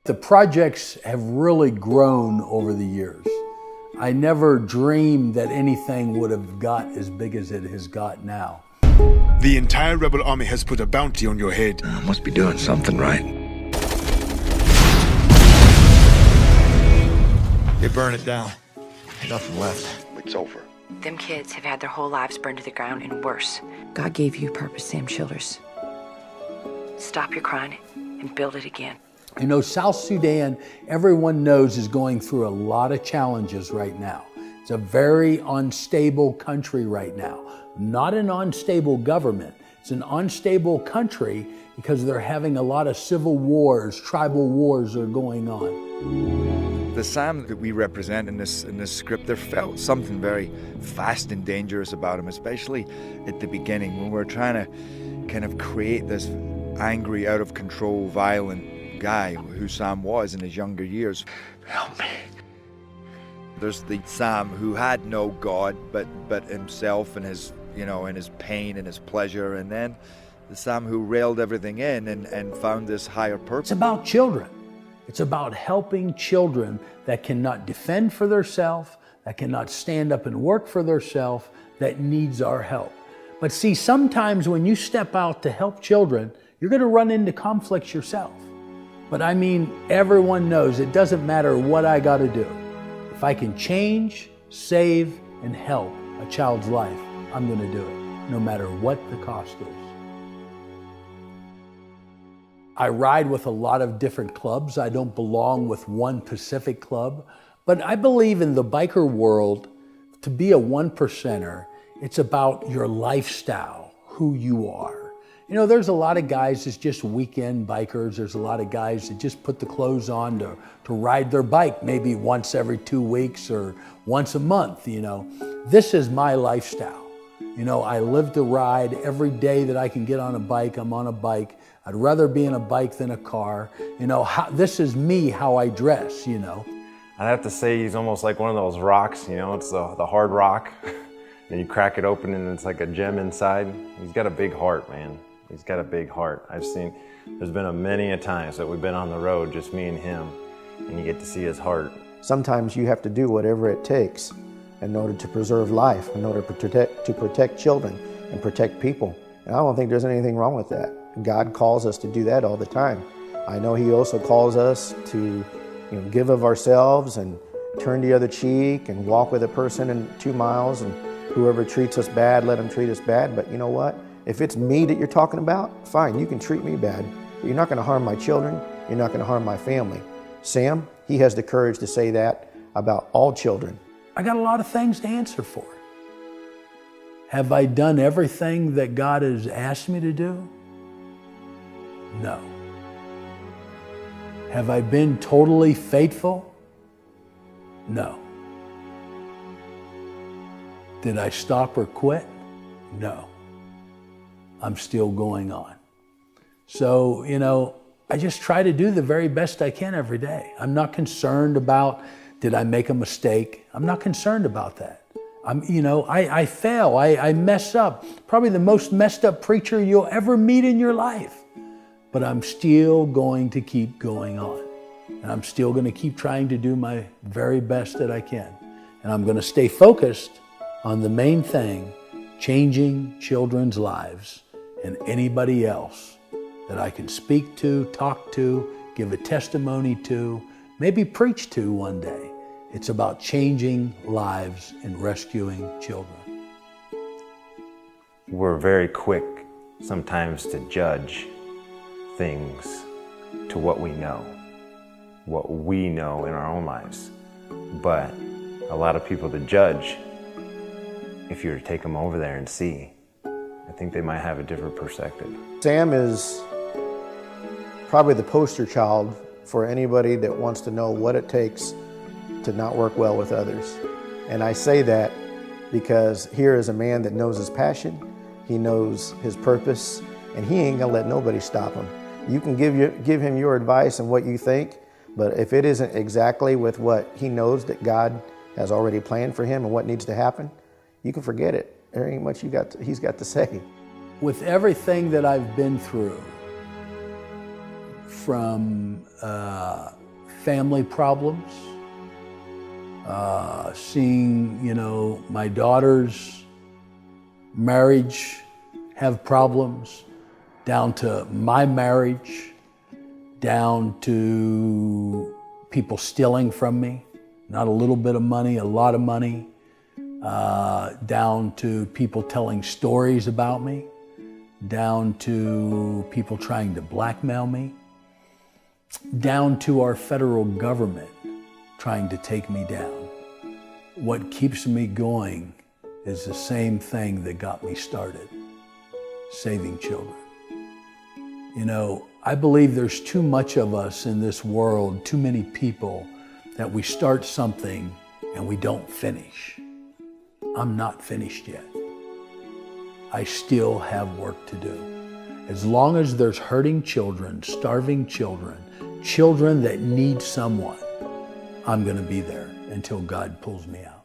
The projects have really grown over the years. I never dreamed that anything would have got as big as it has got now. The entire rebel army has put a bounty on your head. I must be doing something right. They burn it down. Nothing left. It's over. Them kids have had their whole lives burned to the ground and worse. God gave you purpose, Sam Childers. Stop your crying and build it again. You know, South Sudan, everyone knows, is going through a lot of challenges right now. It's a very unstable country right now. Not an unstable government. It's an unstable country because they're having a lot of civil wars, tribal wars are going on. The Sam that we represent in this script, there felt something very fast and dangerous about him, especially at the beginning when we're trying to kind of create this angry, out of control, violent guy who Sam was in his younger years. Help me. There's the Sam who had no God but himself and his, you know, and his pain and his pleasure, and then the Sam who railed everything in and found this higher purpose. It's about children. It's about helping children that cannot defend for themselves, that cannot stand up and work for themselves, that needs our help. But see, sometimes when you step out to help children, you're going to run into conflicts yourself. But I mean, everyone knows it doesn't matter what I got to do. If I can change, save, and help a child's life, I'm going to do it, no matter what the cost is. I ride with a lot of different clubs. I don't belong with one Pacific club, but I believe in the biker world, to be a one percenter, it's about your lifestyle, who you are. You know, there's a lot of guys that's just weekend bikers. There's a lot of guys that just put the clothes on to ride their bike maybe once every 2 weeks or once a month, you know. This is my lifestyle. You know, I live to ride. Every day that I can get on a bike, I'm on a bike. I'd rather be in a bike than a car. You know, this is me, how I dress, you know. I'd have to say he's almost like one of those rocks, you know, it's the hard rock. And you crack it open and it's like a gem inside. He's got a big heart, man. He's got a big heart. There's been many a times that we've been on the road, just me and him, and you get to see his heart. Sometimes you have to do whatever it takes in order to preserve life, in order to protect children and protect people. And I don't think there's anything wrong with that. God calls us to do that all the time. I know He also calls us to, give of ourselves and turn the other cheek and walk with a person in 2 miles, and whoever treats us bad, let them treat us bad. But you know what? If it's me that you're talking about, fine, you can treat me bad, but you're not going to harm my children, you're not going to harm my family. Sam, he has the courage to say that about all children. I got a lot of things to answer for. Have I done everything that God has asked me to do? No. Have I been totally faithful? No. Did I stop or quit? No. I'm still going on. So, I just try to do the very best I can every day. I'm not concerned about, did I make a mistake? I'm not concerned about that. I fail, I mess up. Probably the most messed up preacher you'll ever meet in your life. But I'm still going to keep going on. And I'm still going to keep trying to do my very best that I can. And I'm going to stay focused on the main thing, changing children's lives and anybody else that I can speak to, talk to, give a testimony to, maybe preach to one day. It's about changing lives and rescuing children. We're very quick sometimes to judge things to what we know in our own lives. But a lot of people to judge, if you were to take them over there and see, I think they might have a different perspective. Sam is probably the poster child for anybody that wants to know what it takes to not work well with others. And I say that because here is a man that knows his passion, he knows his purpose, and he ain't gonna let nobody stop him. You can give him your advice and what you think, but if it isn't exactly with what he knows that God has already planned for him and what needs to happen, you can forget it. There ain't much he's got to say. With everything that I've been through, from family problems, seeing, my daughter's marriage have problems, down to my marriage, down to people stealing from me, not a little bit of money, a lot of money, down to people telling stories about me, down to people trying to blackmail me, down to our federal government trying to take me down. What keeps me going is the same thing that got me started, saving children. I believe there's too much of us in this world, too many people, that we start something and we don't finish. I'm not finished yet. I still have work to do. As long as there's hurting children, starving children, children that need someone, I'm going to be there until God pulls me out.